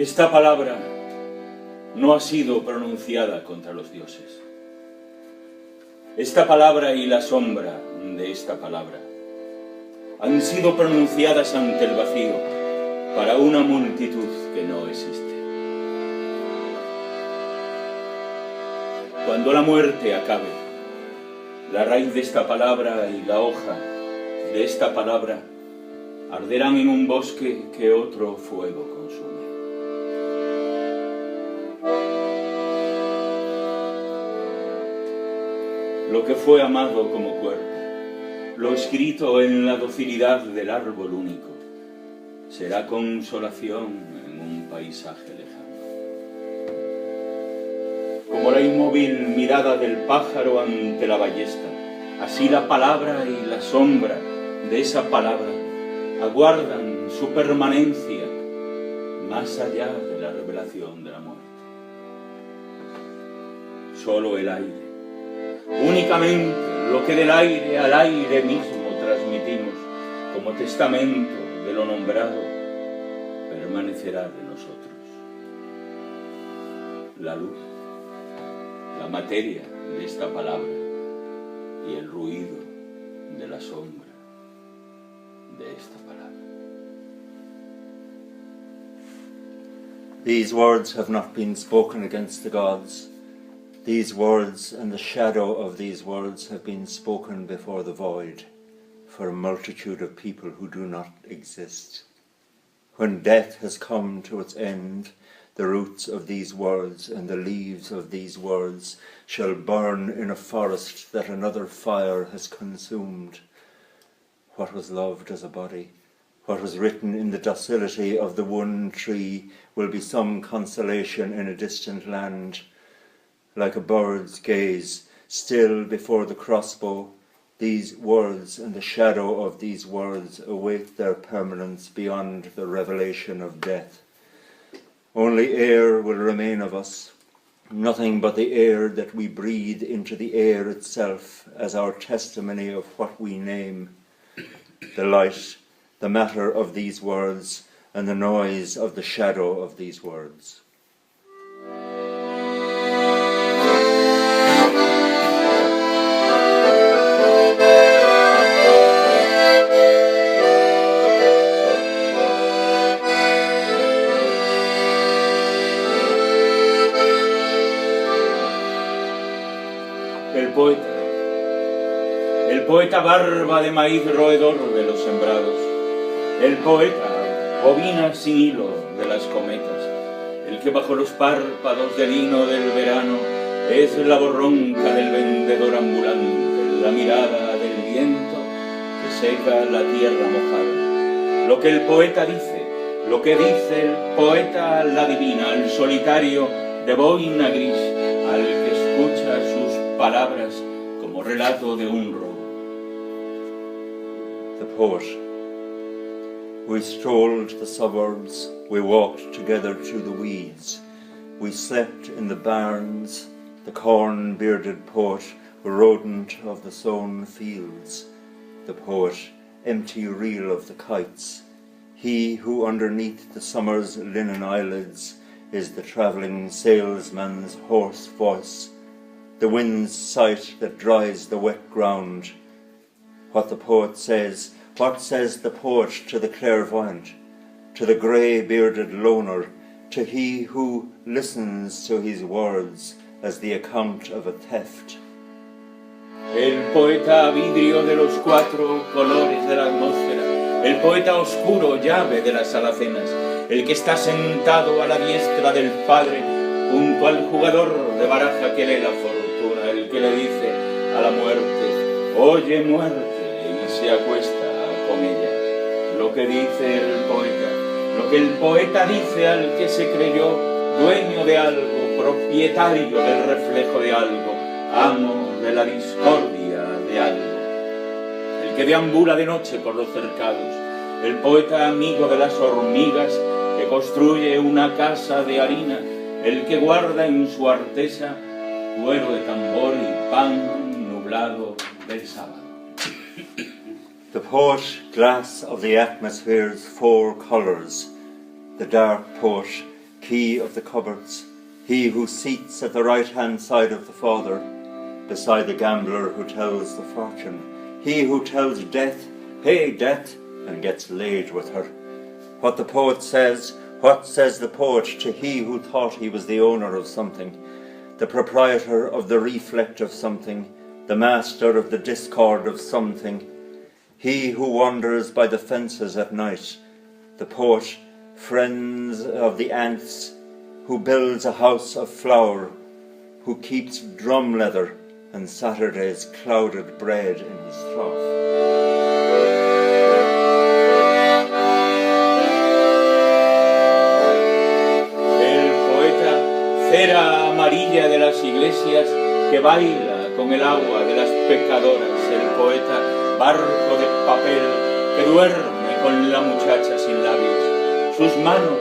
Esta palabra no ha sido pronunciada contra los dioses. Esta palabra y la sombra de esta palabra han sido pronunciadas ante el vacío para una multitud que no existe. Cuando la muerte acabe, la raíz de esta palabra y la hoja de esta palabra arderán en un bosque que otro fuego consume. Lo que fue amado como cuerpo, lo escrito en la docilidad del árbol único, será consolación en un paisaje lejano. Como la inmóvil mirada del pájaro ante la ballesta, así la palabra y la sombra de esa palabra aguardan su permanencia más allá de la revelación de la muerte. Solo el aire, únicamente lo que del aire al aire mismo transmitimos como testamento de lo nombrado, permanecerá de nosotros. La luz, la materia de esta palabra y el ruido de la sombra de esta palabra. These words have not been spoken against the gods. These words and the shadow of these words have been spoken before the void, for a multitude of people who do not exist. When death has come to its end, the roots of these words and the leaves of these words shall burn in a forest that another fire has consumed. What was loved as a body, what was written in the docility of the one tree, will be some consolation in a distant land. Like a bird's gaze, still before the crossbow, these words and the shadow of these words await their permanence beyond the revelation of death. Only air will remain of us, nothing but the air that we breathe into the air itself as our testimony of what we name. The light, the matter of these words, and the noise of the shadow of these words. El poeta barba de maíz roedor de los sembrados, el poeta bobina sin hilo de las cometas, el que bajo los párpados del lino del verano es la borronca del vendedor ambulante, la mirada del viento que seca la tierra mojada. Lo que el poeta dice, lo que dice el poeta la adivina, al solitario de boina gris, al que escucha sus palabras como relato de un robo. The poet. We strolled the suburbs, we walked together through the weeds, we slept in the barns, the corn-bearded poet, rodent of the sown fields, the poet, empty reel of the kites, he who underneath the summer's linen eyelids is the travelling salesman's hoarse voice, the wind's sight that dries the wet ground. What the poet says, what says the poet to the clairvoyant, to the grey-bearded loner, to he who listens to his words as the account of a theft? El poeta vidrio de los cuatro colores de la atmósfera, el poeta oscuro llave de las alacenas, el que está sentado a la diestra del padre junto al jugador de baraja que lee la fortuna, el que le dice a la muerte, oye muerte, y se acuesta con ella. Lo que dice el poeta, lo que el poeta dice al que se creyó dueño de algo, propietario del reflejo de algo, amo de la discordia de algo. El que deambula de noche por los cercados, el poeta amigo de las hormigas que construye una casa de harina, el que guarda en su artesa cuero de tambor y pan nublado del sábado. The poet, glass of the atmosphere's four colours, the dark poet, key of the cupboards, he who seats at the right-hand side of the Father, beside the gambler who tells the fortune, he who tells death, "Hey, death," and gets laid with her. What the poet says, what says the poet to he who thought he was the owner of something, the proprietor of the reflect of something, the master of the discord of something, he who wanders by the fences at night, the poet, friends of the ants, who builds a house of flour, who keeps drum leather and Saturday's clouded bread in his trough. El poeta, cera amarilla de las iglesias que baila con el agua de las pecadoras, el poeta, barco de papel que duerme con la muchacha sin labios. Sus manos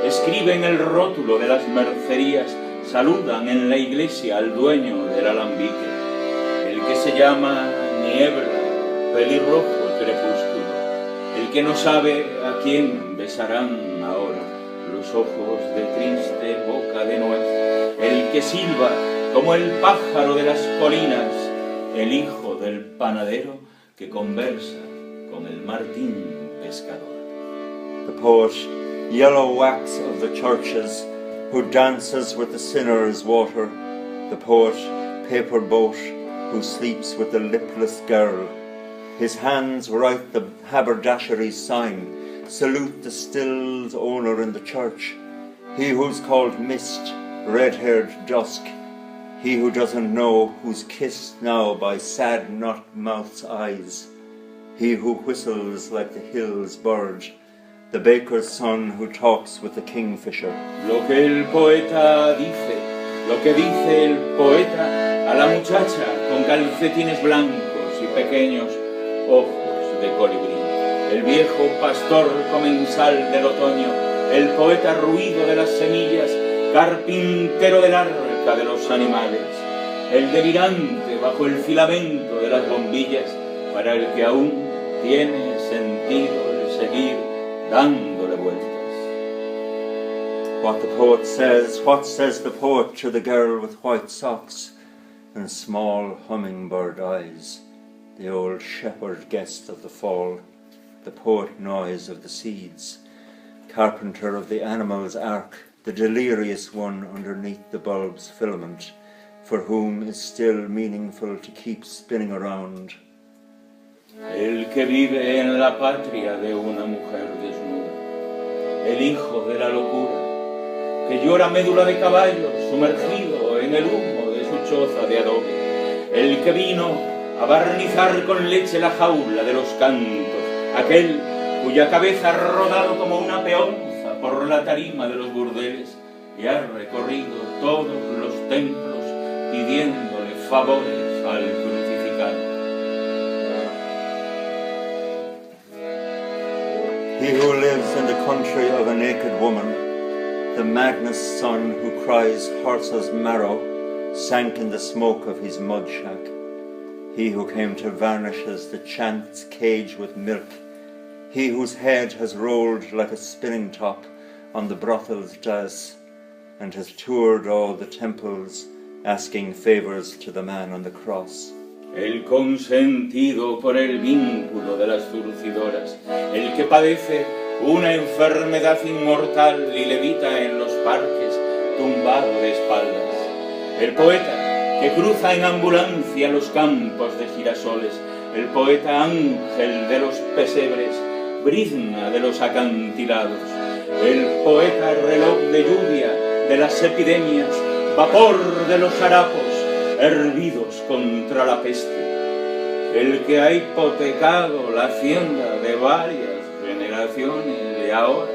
escriben el rótulo de las mercerías, saludan en la iglesia al dueño del alambique, el que se llama niebla, pelirrojo crepúsculo, el que no sabe a quién besarán ahora los ojos de triste boca de nuez, el que silba como el pájaro de las colinas, el hijo del panadero que conversa con el Martín pescador. The poet, yellow wax of the churches, who dances with the sinner's water, the poet, paper boat, who sleeps with the lipless girl. His hands write the haberdashery's sign, salute the still's owner in the church, he who's called mist, red-haired dusk, he who doesn't know, who's kissed now by sad not-mouth's eyes, he who whistles like the hill's bird, the baker's son who talks with the kingfisher. Lo que el poeta dice, lo que dice el poeta a la muchacha con calcetines blancos y pequeños ojos de colibrí, el viejo pastor comensal del otoño, el poeta ruido de las semillas, carpintero del arca de los animales, el delirante bajo el filamento de las bombillas, para el que aún tiene sentido el seguir dándole vueltas. What says the poet to the girl with white socks and small hummingbird eyes, the old shepherd guest of the fall, the poet noise of the seeds, carpenter of the animal's ark, the delirious one underneath the bulb's filament, for whom is still meaningful to keep spinning around. El que vive en la patria de una mujer desnuda, el hijo de la locura, que llora médula de caballo sumergido en el humo de su choza de adobe, el que vino a barnizar con leche la jaula de los cantos, aquel cuya cabeza ha rodado como una peonza por la tarima de los burdeles y ha recorrido todos los templos pidiéndole favores al crucificado. He who lives in the country of a naked woman, the madness son who cries horse's marrow, sank in the smoke of his mud shack. He who came to varnish the chant's cage with milk, he whose head has rolled like a spinning top on the brothel's dais, and has toured all the temples, asking favours to the man on the cross. El consentido por el vínculo de las zurcidoras, el que padece una enfermedad inmortal y levita en los parques, tumbado de espaldas. El poeta que cruza en ambulancia los campos de girasoles, el poeta ángel de los pesebres, brizna de los acantilados, el poeta reloj de lluvia de las epidemias, vapor de los harapos, hervidos contra la peste, el que ha hipotecado la hacienda de varias generaciones y ahora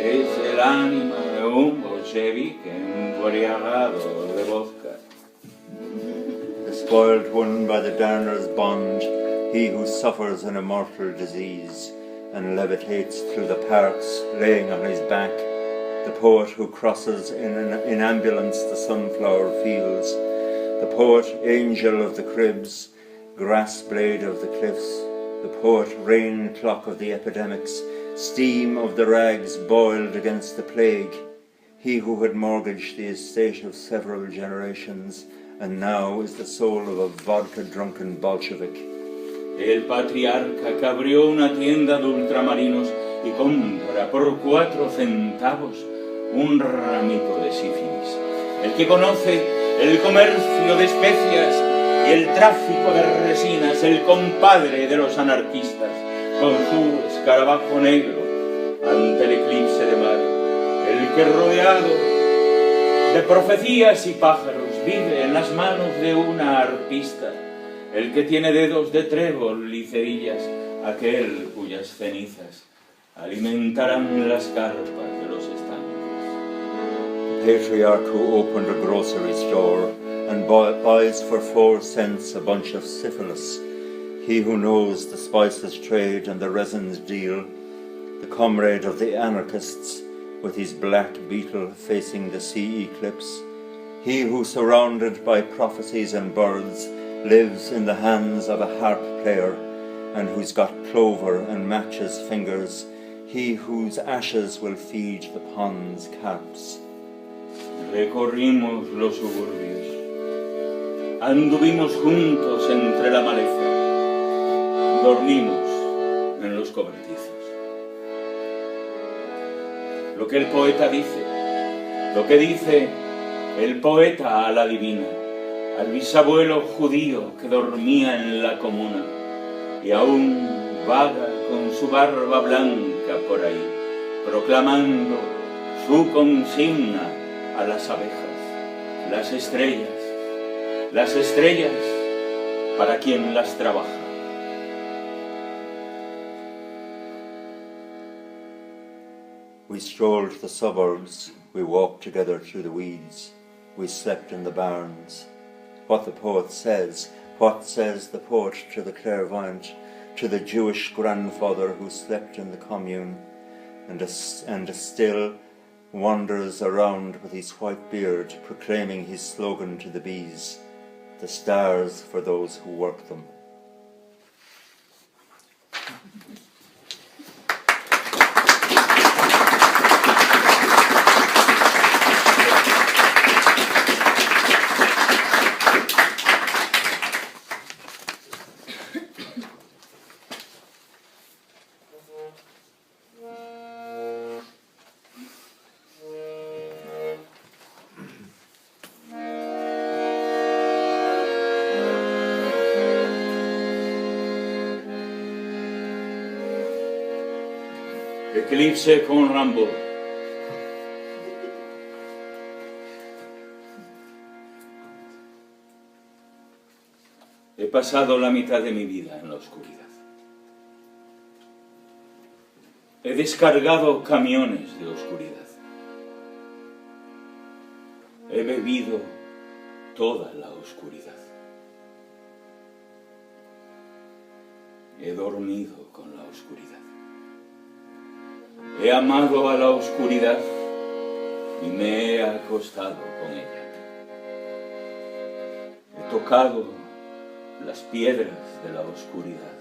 es el ánima de un bolchevique embriagado de vodka. The spoiled one by the darner's bond, he who suffers an immortal disease and levitates through the parks, laying on his back, the poet who crosses in ambulance the sunflower fields, the poet angel of the cribs, grass blade of the cliffs, the poet rain clock of the epidemics, steam of the rags boiled against the plague, he who had mortgaged the estate of several generations and now is the soul of a vodka-drunken Bolshevik. El patriarca que abrió una tienda de ultramarinos y compra por 4 centavos un ramito de sífilis. El que conoce el comercio de especias y el tráfico de resinas, el compadre de los anarquistas, con su escarabajo negro ante el eclipse de mar. El que rodeado de profecías y pájaros vive en las manos de una arpista. El que tiene dedos de trébol y cerillas, aquel cuyas cenizas alimentarán las carpas de los estancos. The patriarch who opened a grocery store and buys for 4 cents a bunch of syphilis. He who knows the spices trade and the resins deal. The comrade of the anarchists with his black beetle facing the sea eclipse. He who, surrounded by prophecies and birds, lives in the hands of a harp player, and who's got clover and matches fingers, he whose ashes will feed the pond's carps. Recorrimos los suburbios, anduvimos juntos entre la maleza, dormimos en los cobertizos. Lo que el poeta dice, lo que dice el poeta a la divina, al bisabuelo judío que dormía en la comuna y aún vaga con su barba blanca por ahí, proclamando su consigna a las abejas, las estrellas para quien las trabaja. We strolled the suburbs, we walked together through the weeds, we slept in the barns. What the poet says, what says the poet to the clairvoyant, to the Jewish grandfather who slept in the commune, and still wanders around with his white beard, proclaiming his slogan to the bees, the stars for those who work them. Eclipse con Rambo. He pasado la mitad de mi vida en la oscuridad. He descargado camiones de oscuridad. He bebido toda la oscuridad. He dormido con la oscuridad. He amado a la oscuridad y me he acostado con ella. He tocado las piedras de la oscuridad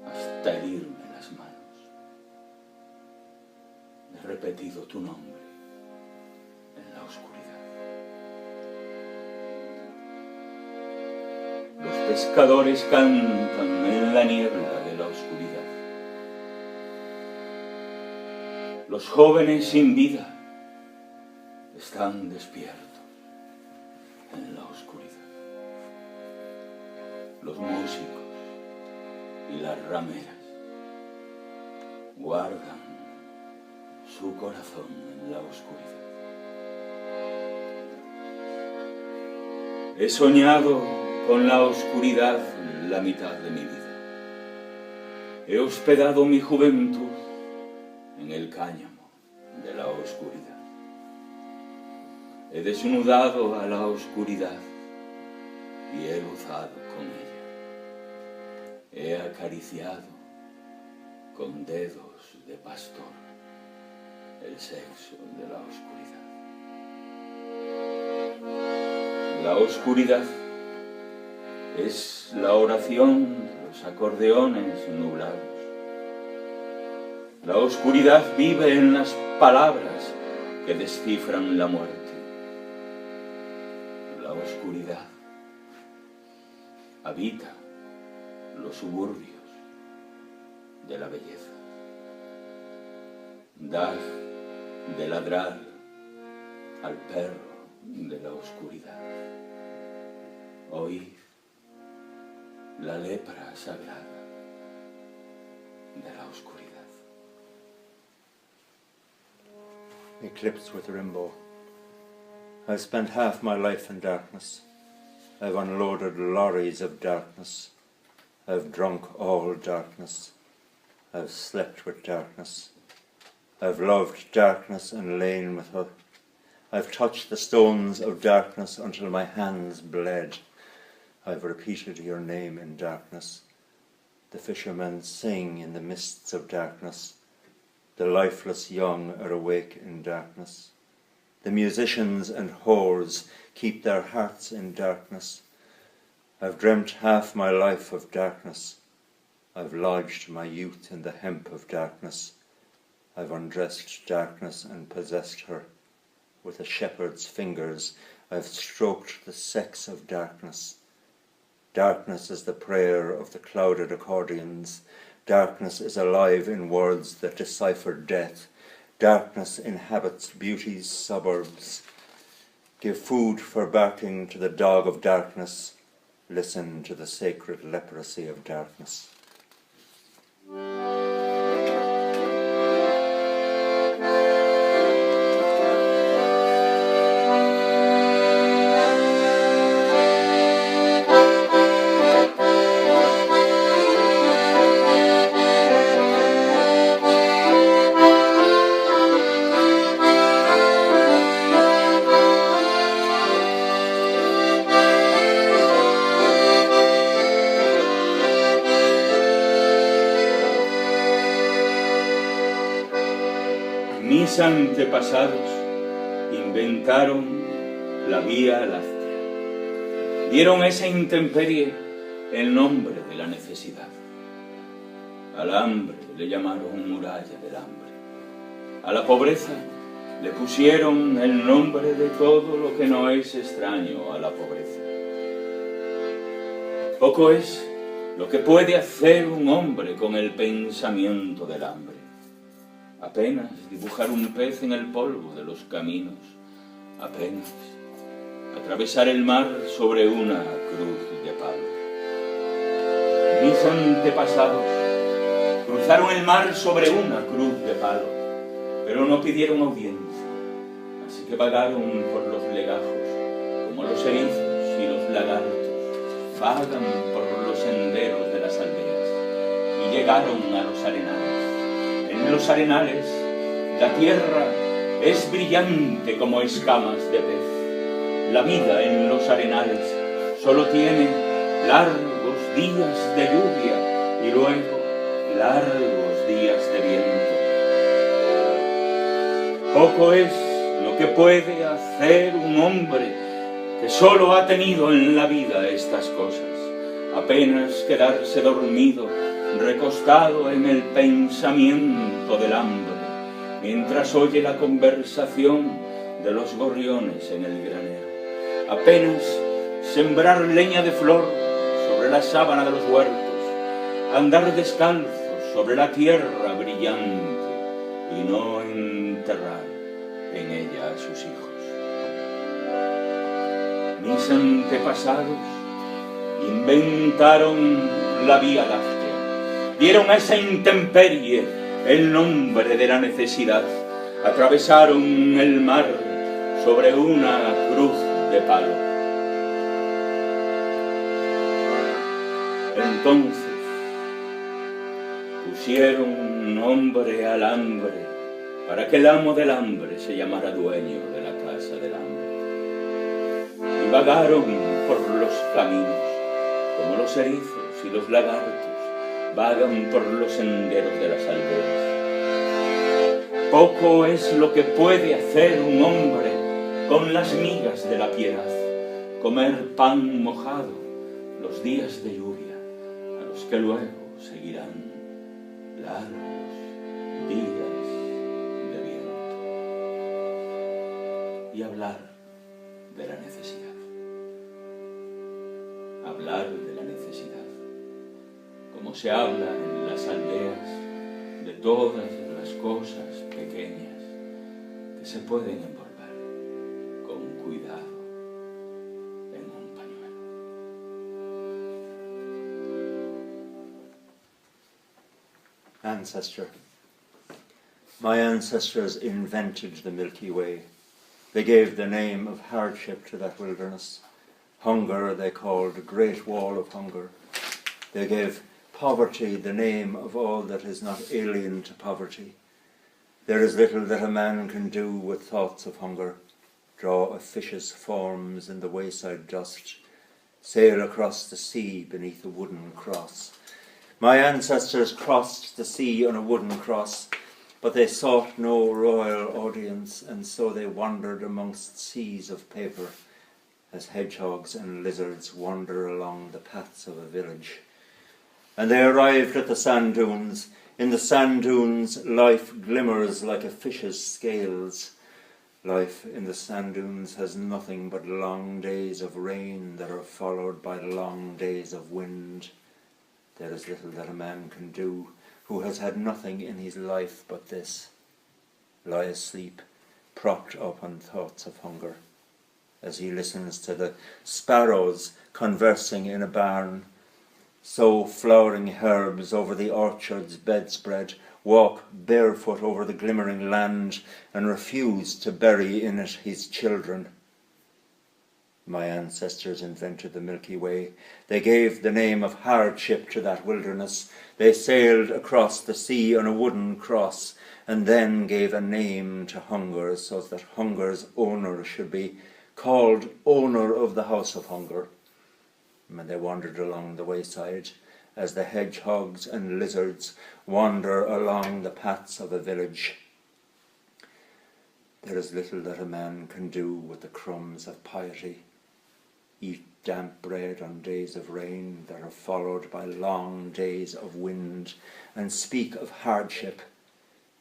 hasta herirme las manos. He repetido tu nombre en la oscuridad. Los pescadores cantan en la niebla de la oscuridad. Los jóvenes sin vida están despiertos en la oscuridad. Los músicos y las rameras guardan su corazón en la oscuridad. He soñado con la oscuridad la mitad de mi vida. He hospedado mi juventud en el cáñamo de la oscuridad. He desnudado a la oscuridad y he gozado con ella. He acariciado con dedos de pastor el sexo de la oscuridad. La oscuridad es la oración de los acordeones nublados. La oscuridad vive en las palabras que descifran la muerte. La oscuridad habita los suburbios de la belleza. Dad de ladrar al perro de la oscuridad. Oíd la lepra sagrada de la oscuridad. Eclipsed with a rainbow. I've spent half my life in darkness. I've unloaded lorries of darkness. I've drunk all darkness. I've slept with darkness. I've loved darkness and lain with her. I've touched the stones of darkness until my hands bled. I've repeated your name in darkness. The fishermen sing in the mists of darkness. The lifeless young are awake in darkness. The musicians and whores keep their hearts in darkness. I've dreamt half my life of darkness. I've lodged my youth in the hemp of darkness. I've undressed darkness and possessed her. With a shepherd's fingers I've stroked the sex of darkness. Darkness is the prayer of the clouded accordions. Darkness is alive in words that decipher death. Darkness inhabits beauty's suburbs. Give food for barking to the dog of darkness. Listen to the sacred leprosy of darkness. Mis antepasados inventaron la Vía Láctea. Dieron a esa intemperie el nombre de la necesidad. Al hambre le llamaron muralla del hambre. A la pobreza le pusieron el nombre de todo lo que no es extraño a la pobreza. Poco es lo que puede hacer un hombre con el pensamiento del hambre. Apenas dibujar un pez en el polvo de los caminos, apenas atravesar el mar sobre una cruz de palo. Mis antepasados cruzaron el mar sobre una cruz de palo, pero no pidieron audiencia, así que vagaron por los legajos, como los erizos y los lagartos, vagan por los senderos de las aldeas, y llegaron a los arenales. En los arenales, la tierra es brillante como escamas de pez. La vida en los arenales solo tiene largos días de lluvia y luego largos días de viento. Poco es lo que puede hacer un hombre que solo ha tenido en la vida estas cosas. Apenas quedarse dormido, recostado en el pensamiento del hambre, mientras oye la conversación de los gorriones en el granero. Apenas sembrar leña de flor sobre la sábana de los huertos, andar descalzos sobre la tierra brillante y no enterrar en ella a sus hijos. Mis antepasados inventaron la Vía Láctea. Dieron a esa intemperie el nombre de la necesidad. Atravesaron el mar sobre una cruz de palo. Entonces pusieron nombre al hambre para que el amo del hambre se llamara dueño de la casa del hambre. Y vagaron por los caminos como los erizos y los lagartos vagan por los senderos de las aldeas. Poco es lo que puede hacer un hombre con las migas de la piedad, comer pan mojado los días de lluvia, a los que luego seguirán largos días de viento. y hablar de la necesidad. Hablar de la necesidad, como se habla en las aldeas de todas las cosas pequeñas que se pueden envolver con cuidado en un pañuelo. Ancestor. My ancestors invented the Milky Way. They gave the name of hardship to that wilderness. Hunger they called the Great Wall of Hunger. They gave poverty the name of all that is not alien to poverty. There is little that a man can do with thoughts of hunger. Draw of fish's forms in the wayside dust. Sail across the sea beneath a wooden cross. My ancestors crossed the sea on a wooden cross, but they sought no royal audience, and so they wandered amongst seas of paper, as hedgehogs and lizards wander along the paths of a village. And they arrived at the sand dunes. In the sand dunes, life glimmers like a fish's scales. Life in the sand dunes has nothing but long days of rain that are followed by long days of wind. There is little that a man can do who has had nothing in his life but this: lie asleep, propped up on thoughts of hunger, as he listens to the sparrows conversing in a barn, sow flowering herbs over the orchard's bedspread, walk barefoot over the glimmering land, and refuse to bury in it his children. My ancestors invented the Milky Way. They gave the name of hardship to that wilderness. They sailed across the sea on a wooden cross, and then gave a name to hunger, so that hunger's owner should be called owner of the house of hunger. And they wandered along the wayside, as the hedgehogs and lizards wander along the paths of a village. There is little that a man can do with the crumbs of piety. Eat damp bread on days of rain that are followed by long days of wind, and speak of hardship.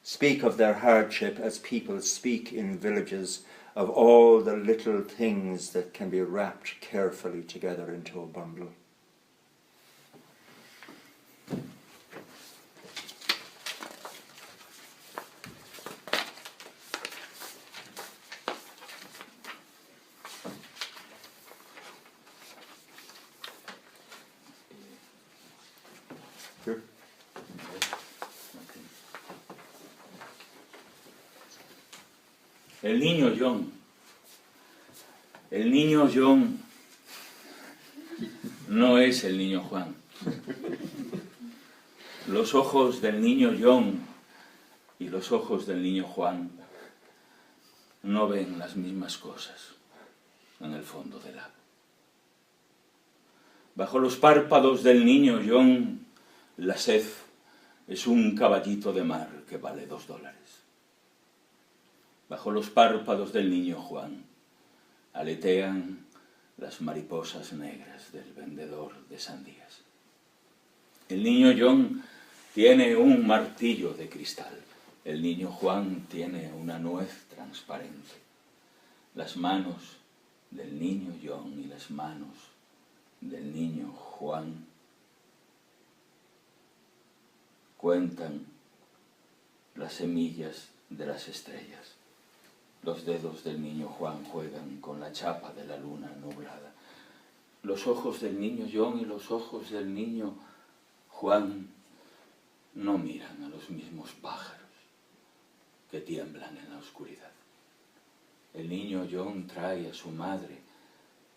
Speak of their hardship as people speak in villages of all the little things that can be wrapped carefully together into a bundle. Sure. El niño John. El niño John no es el niño Juan. Los ojos del niño John y los ojos del niño Juan no ven las mismas cosas en el fondo del lago. Bajo los párpados del niño John, la sed es un caballito de mar que vale $2. Bajo los párpados del niño Juan aletean las mariposas negras del vendedor de sandías. El niño John tiene un martillo de cristal. El niño Juan tiene una nuez transparente. Las manos del niño John y las manos del niño Juan cuentan las semillas de las estrellas. Los dedos del niño Juan juegan con la chapa de la luna nublada. Los ojos del niño John y los ojos del niño Juan no miran a los mismos pájaros que tiemblan en la oscuridad. El niño John trae a su madre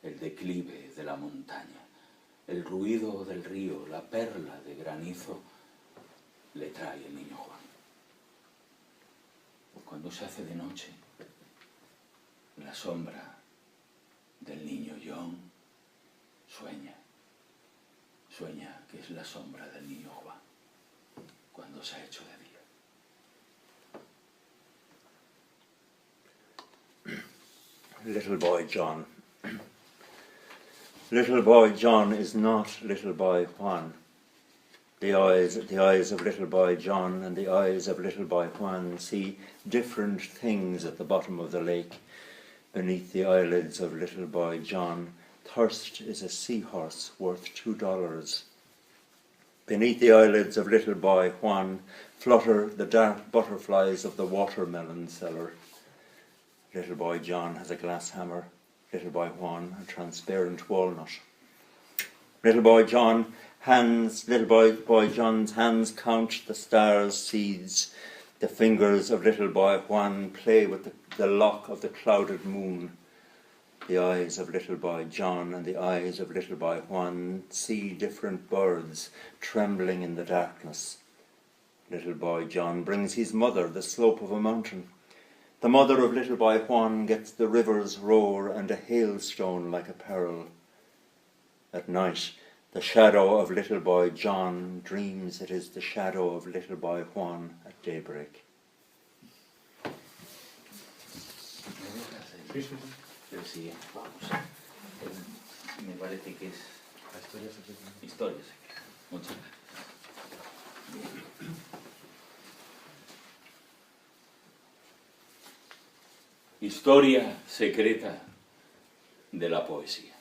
el declive de la montaña, el ruido del río, la perla de granizo le trae el niño Juan. Cuando se hace de noche, la sombra del niño John sueña que es la sombra del niño Juan cuando se ha hecho de día. Little boy John. Little boy John is not little boy Juan. The eyes of little boy John and the eyes of little boy Juan see different things at the bottom of the lake. Beneath the eyelids of little boy John, thirst is a seahorse worth $2. Beneath the eyelids of little boy Juan flutter the dark butterflies of the watermelon cellar. Little boy John has a glass hammer, little boy Juan a transparent walnut. Little boy John's hands count the stars' seeds. The fingers of little boy Juan play with the lock of the clouded moon. The eyes of little boy John and the eyes of little boy Juan see different birds trembling in the darkness. Little boy John brings his mother the slope of a mountain. The mother of little boy Juan gets the river's roar and a hailstone like a pearl. At night, the shadow of little boy John dreams it is the shadow of little boy Juan at daybreak. Pero sí, vamos. Me parece que es historias. Muchas gracias. Historia secreta de la poesía.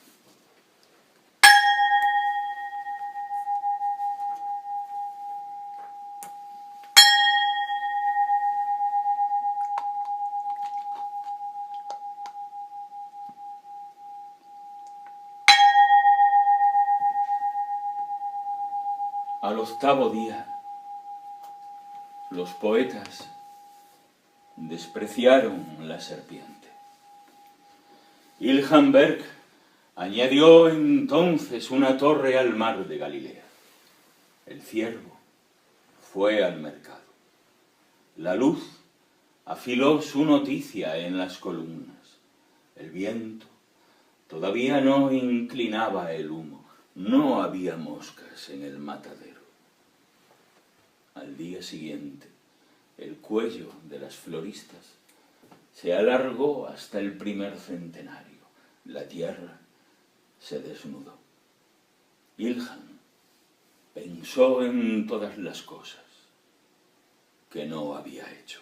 Al octavo día, los poetas despreciaron la serpiente. Ilhamberg añadió entonces una torre al mar de Galilea. El ciervo fue al mercado. La luz afiló su noticia en las columnas. El viento todavía no inclinaba el humo. No había moscas en el matadero. Al día siguiente, el cuello de las floristas se alargó hasta el primer centenario. La tierra se desnudó. Ilhan pensó en todas las cosas que no había hecho.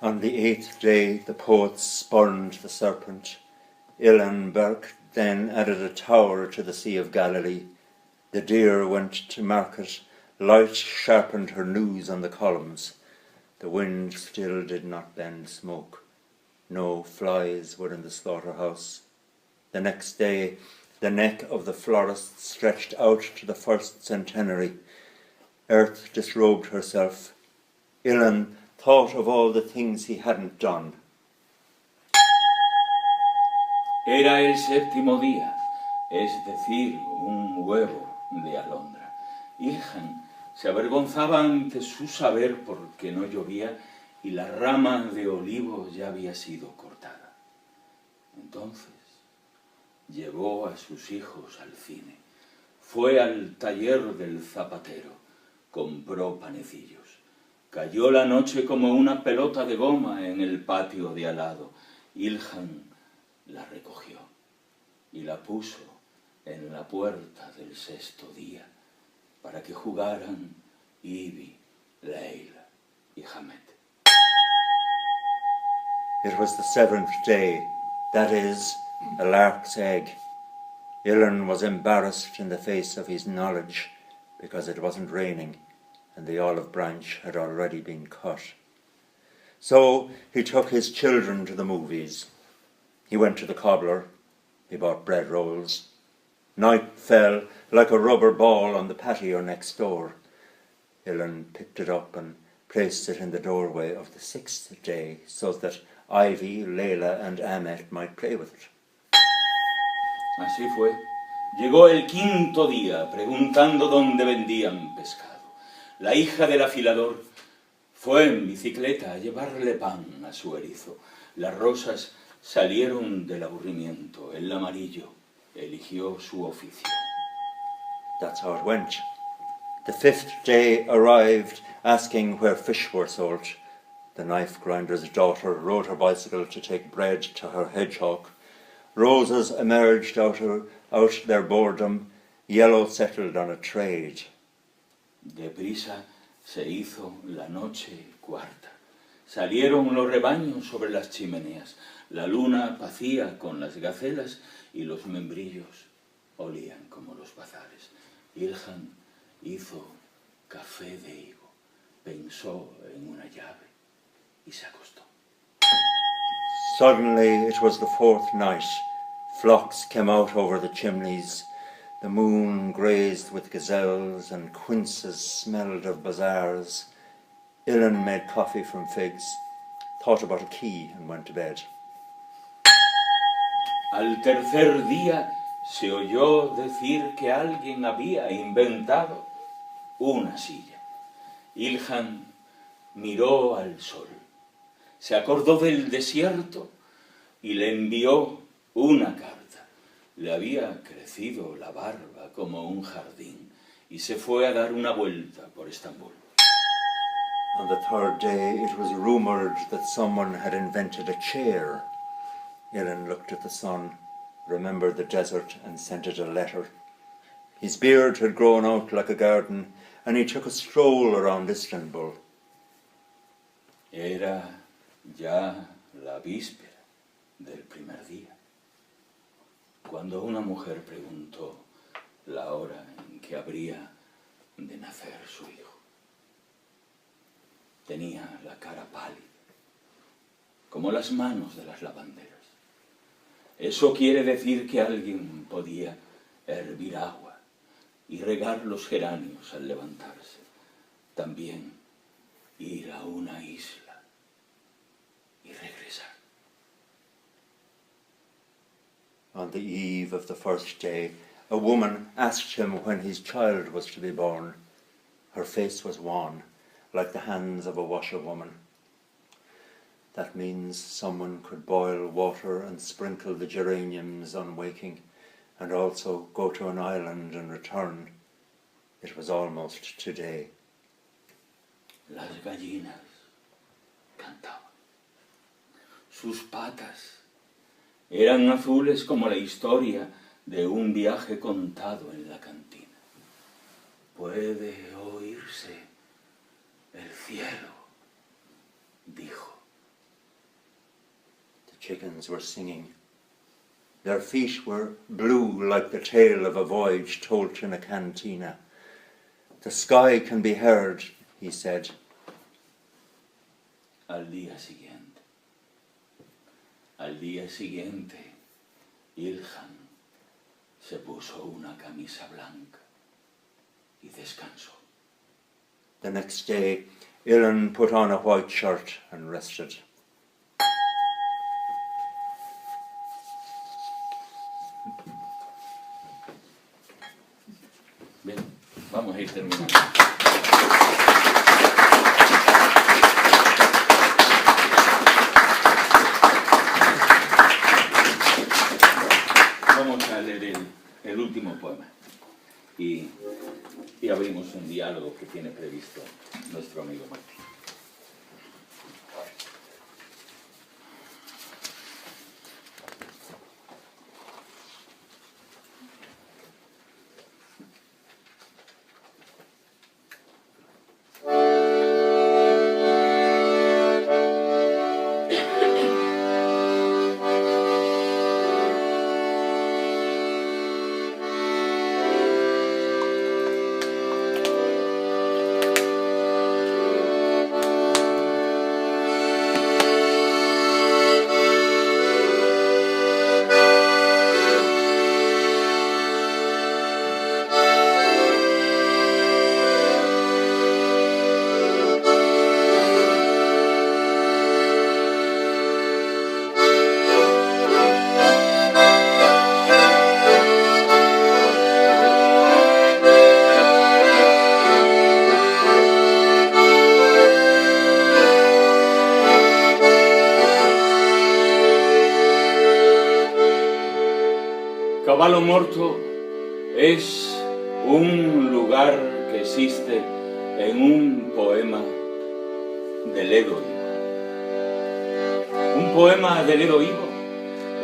On the 8th day, the poets spurned the serpent. Ilhan then added a tower to the Sea of Galilee. The deer went to market. Light sharpened her news on the columns. The wind still did not bend smoke. No flies were in the slaughterhouse. The next day, the neck of the florist stretched out to the first centenary. Earth disrobed herself. Ilhan thought of all the things he hadn't done. Era el séptimo día, es decir, un huevo de alondra. Ilhan se avergonzaba ante su saber porque no llovía y la rama de olivo ya había sido cortada. Entonces llevó a sus hijos al cine, fue al taller del zapatero, compró panecillos. Cayó la noche como una pelota de goma en el patio de al lado. Ilhan la recogió y la puso en la puerta del sexto día para que jugaran Ivy, Leila y Hamed. It was the 7th day, that is, a lark's egg. Ilhan was embarrassed in the face of his knowledge because it wasn't raining and the olive branch had already been cut. So he took his children to the movies. He went to the cobbler. He bought bread rolls. Night fell like a rubber ball on the patio next door. Ilhan picked it up and placed it in the doorway of the 6th day so that Ivy, Leila and Ahmed might play with it. Así fue. Llegó el quinto día preguntando dónde vendían pescado. La hija del afilador fue en bicicleta a llevarle pan a su erizo. Las rosas salieron del aburrimiento. El amarillo eligió su oficio. That's how it went. The 5th day arrived asking where fish were sold. The knife grinder's daughter rode her bicycle to take bread to her hedgehog. Roses emerged out their boredom. Yellow settled on a trade. Deprisa se hizo la noche cuarta. Salieron los rebaños sobre las chimeneas. La luna pacía con las gacelas y los membrillos olían como los bazares. Ilhan hizo café de higo, pensó en una llave y se acostó. Suddenly it was the fourth night. Flocks came out over the chimneys. The moon grazed with gazelles and quinces smelled of bazaars. Ilan made coffee from figs, thought about a key and went to bed. Al tercer día se oyó decir que alguien había inventado una silla. Ilhan miró al sol, se acordó del desierto y le envió una carta. Le había crecido la barba como un jardín y se fue a dar una vuelta por Estambul. On the third day it was rumoured that someone had invented a chair. Ilan looked at the sun, remembered the desert and sent it a letter. His beard had grown out like a garden and he took a stroll around Istanbul. Era ya la víspera del primer día, cuando una mujer preguntó la hora en que habría de nacer su hijo. Tenía la cara pálida, como las manos de las lavanderas. Eso quiere decir que alguien podía hervir agua y regar los geranios al levantarse. También ir a una isla y regresar. On the eve of the first day, a woman asked him when his child was to be born. Her face was wan, like the hands of a washerwoman. That means someone could boil water and sprinkle the geraniums on waking, and also go to an island and return. It was almost today. Las gallinas cantaban. Sus patas eran azules como la historia de un viaje contado en la cantina. Puede oírse el cielo, dijo. The chickens were singing. Their feet were blue like the tale of a voyage told in a cantina. The sky can be heard, he said. Al día siguiente, Ilhan se puso una camisa blanca y descansó. The next day, Ilan put on a white shirt and rested. Bien, vamos a ir terminando. Vamos a leer el último poema y abrimos un diálogo que tiene previsto nuestro amigo Martín. Cavallo Morto es un lugar que existe en un poema de Ledo Ivo. Un poema de Ledo Ivo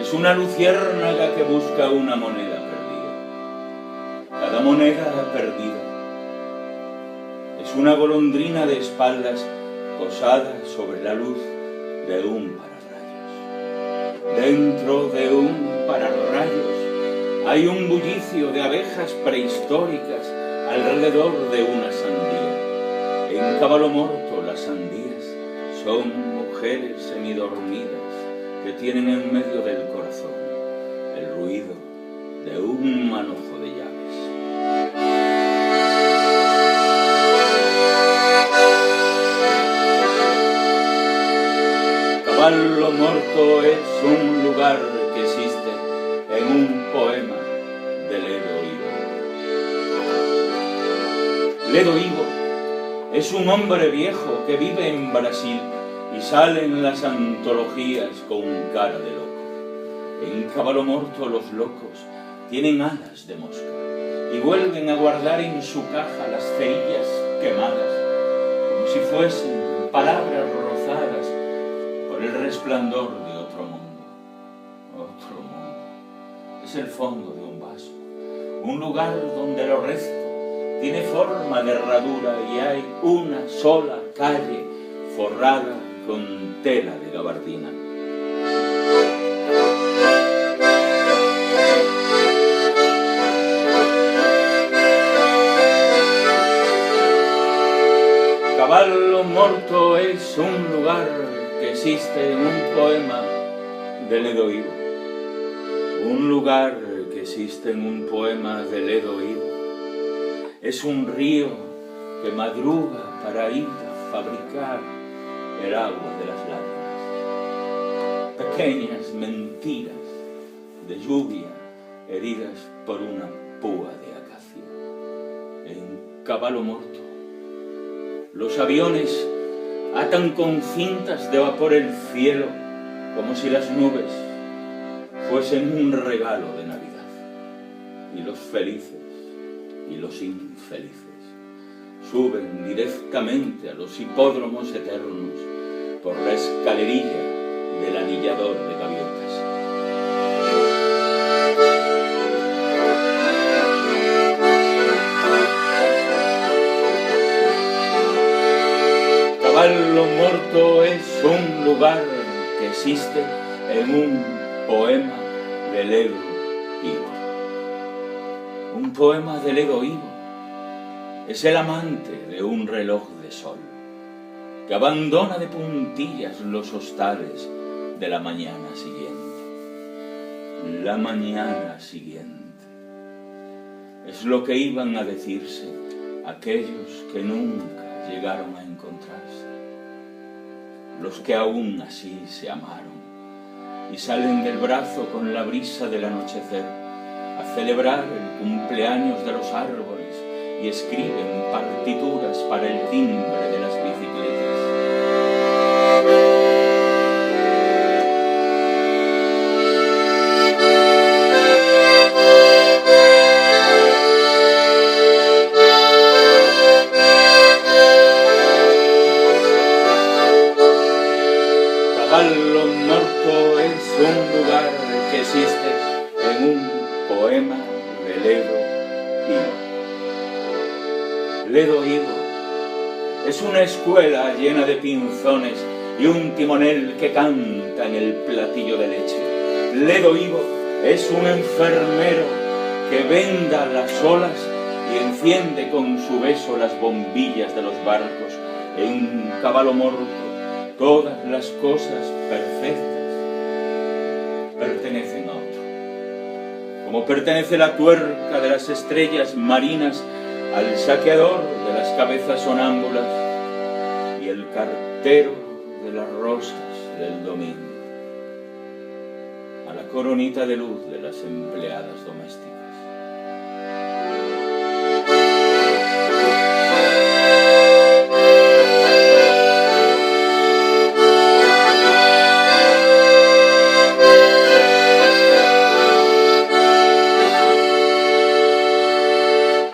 es una luciérnaga que busca una moneda perdida. Cada moneda perdida Es una golondrina de espaldas posada sobre la luz de un pararrayos. Dentro de un pararrayos hay un bullicio de abejas prehistóricas alrededor de una sandía. En Caballo Morto las sandías son mujeres semidormidas que tienen en medio del corazón el ruido de un manojo de llaves. Caballo Morto es un lugar que existe en un poema de Ledo Ivo. Ledo Ivo es un hombre viejo que vive en Brasil y sale en las antologías con cara de loco. En Caballo Morto los locos tienen alas de mosca y vuelven a guardar en su caja las cerillas quemadas, como si fuesen palabras rozadas por el resplandor de otro mundo. Otro mundo. Es el fondo de un vaso, un lugar donde lo resto tiene forma de herradura y hay una sola calle forrada con tela de gabardina. Caballo Morto es un lugar que existe en un poema de Ledo Ivo. Un lugar que existe en un poema de Ledo Ivo. Es un río que madruga para ir a fabricar el agua de las lágrimas. Pequeñas mentiras de lluvia heridas por una púa de acacia. En Caballo Morto los aviones atan con cintas de vapor el cielo como si las nubes fuesen un regalo de Navidad. Y los felices y los infelices suben directamente a los hipódromos eternos por la escalerilla del anillador de gaviotas. Caballo Morto es un lugar que existe en un poema de Ledo Ivo. Un poema de Ledo Ivo es el amante de un reloj de sol que abandona de puntillas los hostales de la mañana siguiente. La mañana siguiente es lo que iban a decirse aquellos que nunca llegaron a encontrarse, los que aún así se amaron y salen del brazo con la brisa del anochecer a celebrar el cumpleaños de los árboles y escriben partituras para el timbre de las bicicletas. Caballo Morto es un lugar que existe en un poema de Ledo Ivo. Ledo Ivo es una escuela llena de pinzones y un timonel que canta en el platillo de leche. Ledo Ivo es un enfermero que venda las olas y enciende con su beso las bombillas de los barcos. En Caballo Morto todas las cosas perfectas pertenecen a otro, como pertenece la tuerca de las estrellas marinas al saqueador de las cabezas sonámbulas y el cartero de las rosas del domingo a la coronita de luz de las empleadas domésticas.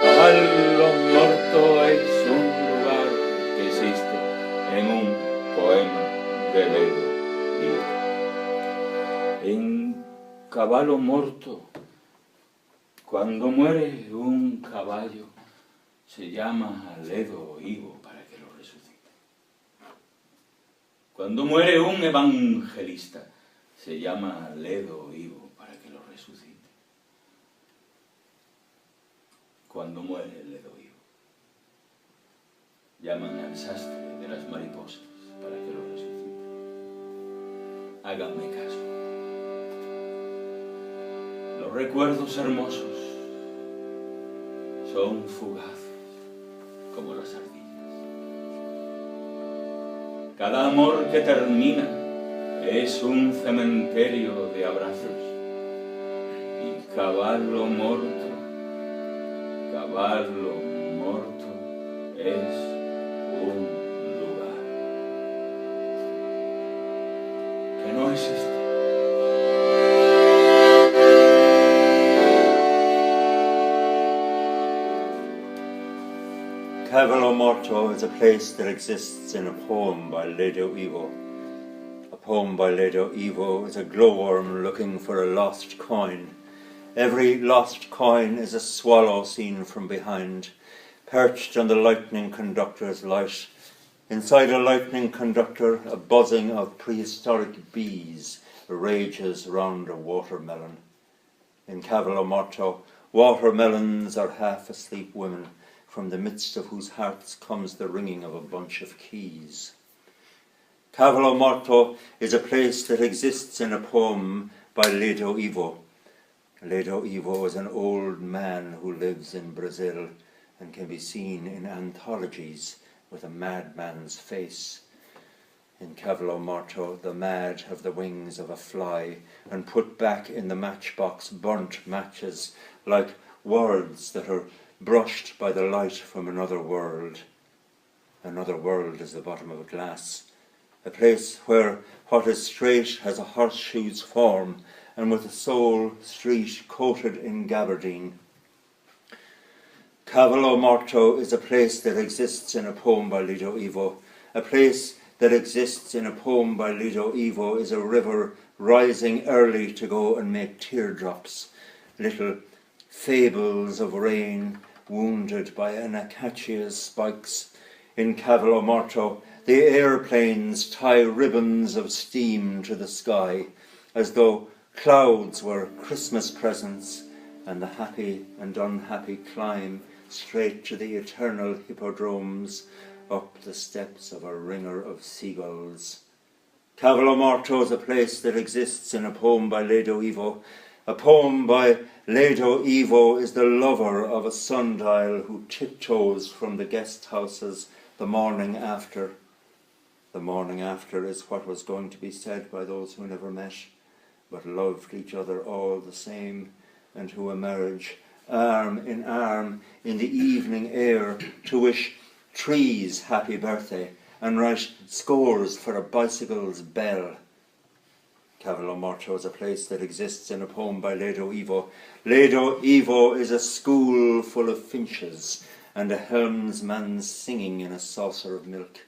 Caballo Morto es un lugar que existe en un poema de Ledo Ivo. En Caballo Morto, cuando muere un caballo, se llama Ledo Higo para que lo resucite. Cuando muere un evangelista, se llama Ledo Higo para que lo resucite. Cuando muere el Ledo Higo, llaman al sastre de las mariposas para que lo resucite. Háganme caso. Los recuerdos hermosos son fugaces como las ardillas. Cada amor que termina es un cementerio de abrazos. Y cavallo morto es un lugar que no existe. Cavallo Morto is a place that exists in a poem by Ledo Ivo. A poem by Ledo Ivo is a glowworm looking for a lost coin. Every lost coin is a swallow seen from behind, perched on the lightning conductor's light. Inside a lightning conductor, a buzzing of prehistoric bees rages round a watermelon. In Cavallo Morto, watermelons are half-asleep women, from the midst of whose hearts comes the ringing of a bunch of keys. Cavallo Morto is a place that exists in a poem by Ledo Ivo. Ledo Ivo is an old man who lives in Brazil and can be seen in anthologies with a madman's face. In Cavallo Morto, the mad have the wings of a fly and put back in the matchbox burnt matches like words that are brushed by the light from another world. Another world is the bottom of a glass, a place where what is straight has a horseshoe's form and with a sole street coated in gabardine. Cavallo Morto is a place that exists in a poem by Ledo Ivo. A place that exists in a poem by Ledo Ivo is a river rising early to go and make teardrops, little fables of rain wounded by an acacia's spikes. In Cavallo Morto, the airplanes tie ribbons of steam to the sky, as though clouds were Christmas presents, and the happy and unhappy climb straight to the eternal hippodromes up the steps of a ringer of seagulls. Cavallo Morto is a place that exists in a poem by Ledo Ivo. A poem by Ledo Ivo is the lover of a sundial who tiptoes from the guest houses the morning after. The morning after is what was going to be said by those who never met, but loved each other all the same, and who emerge arm in the evening air to wish trees happy birthday and write scores for a bicycle's bell. Cavallo Morto is a place that exists in a poem by Ledo Ivo. Ledo Ivo is a school full of finches and a helmsman singing in a saucer of milk.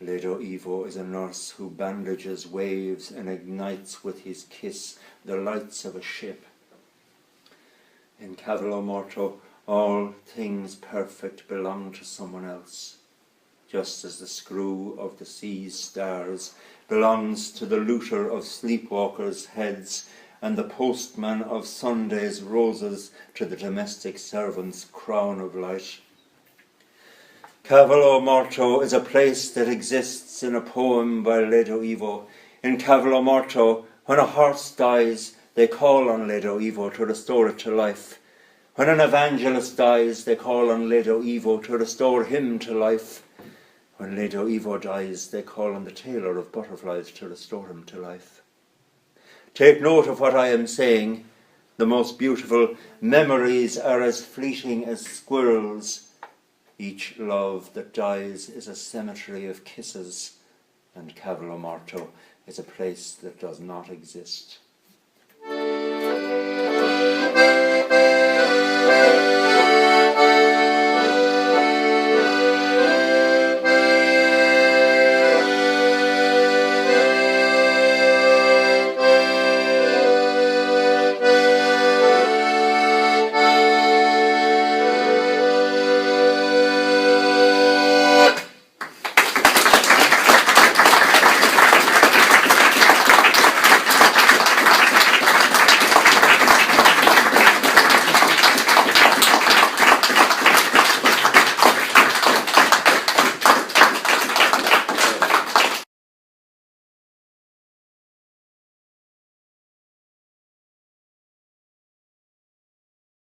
Ledo Ivo is a nurse who bandages waves and ignites with his kiss the lights of a ship. In Cavallo Morto, all things perfect belong to someone else, just as the screw of the sea's stars belongs to the looter of sleepwalkers' heads and the postman of Sunday's roses to the domestic servant's crown of light. Cavallo Morto is a place that exists in a poem by Ledo Ivo. In Cavallo Morto, when a horse dies, they call on Ledo Ivo to restore it to life. When an evangelist dies, they call on Ledo Ivo to restore him to life. When Ledo Ivo dies, they call on the tailor of butterflies to restore him to life. Take note of what I am saying. The most beautiful memories are as fleeting as squirrels. Each love that dies is a cemetery of kisses, and Cavallo Morto is a place that does not exist.